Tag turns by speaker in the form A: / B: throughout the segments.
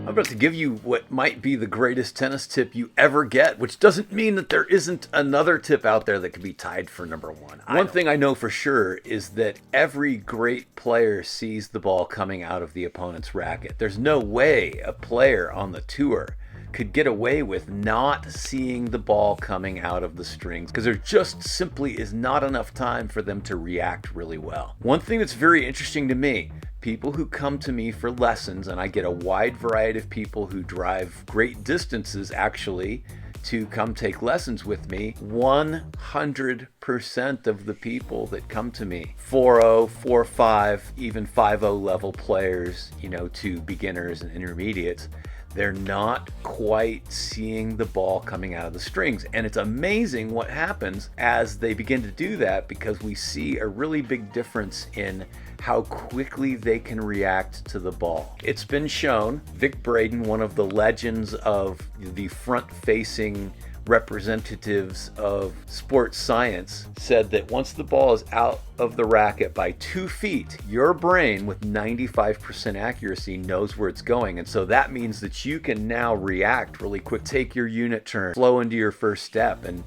A: I'm about to give you what might be the greatest tennis tip you ever get, which doesn't mean that there isn't another tip out there that could be tied for number one. One thing I know for sure is that every great player sees the ball coming out of the opponent's racket. There's no way a player on the tour could get away with not seeing the ball coming out of the strings because there just simply is not enough time for them to react really well. One thing that's very interesting to me, people who come to me for lessons, and I get a wide variety of people who drive great distances actually to come take lessons with me. 100% of the people that come to me, 4.0, 4.5, even 5.0 level players, to beginners and intermediates, they're not quite seeing the ball coming out of the strings. And it's amazing what happens as they begin to do that, because we see a really big difference in how quickly they can react to the ball. It's been shown, Vic Braden, one of the legends of the front-facing representatives of sports science, said that once the ball is out of the racket by 2 feet, your brain with 95% accuracy knows where it's going. And so that means that you can now react really quick, take your unit turn, flow into your first step, and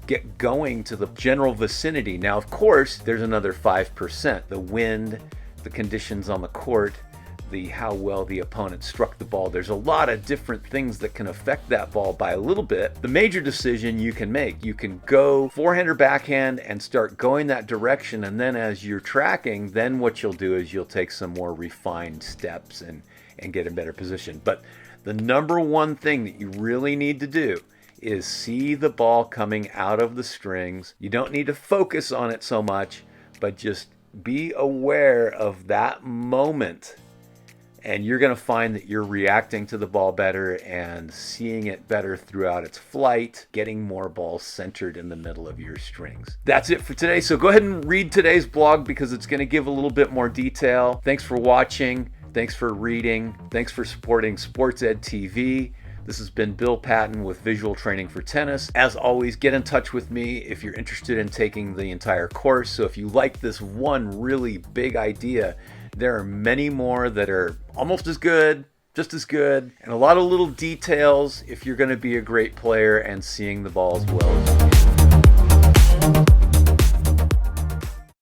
A: get going to the general vicinity. Now, of course, there's another 5%, the wind, the conditions on the court, how well the opponent struck the ball. There's a lot of different things that can affect that ball by a little bit. The major decision you can make, you can go forehand or backhand and start going that direction, and then as you're tracking, then what you'll do is you'll take some more refined steps and get in better position. But the number one thing that you really need to do is see the ball coming out of the strings. You don't need to focus on it so much, but just be aware of that moment. And you're going to find that you're reacting to the ball better and seeing it better throughout its flight, getting more balls centered in the middle of your strings. That's it for today. So go ahead and read today's blog because it's going to give a little bit more detail. Thanks for watching. Thanks for reading. Thanks for supporting Sports Ed TV. This has been Bill Patton with Visual Training for Tennis. As always, get in touch with me if you're interested in taking the entire course. So if you like this one really big idea, there are many more that are almost as good, just as good, and a lot of little details if you're going to be a great player and seeing the ball as well as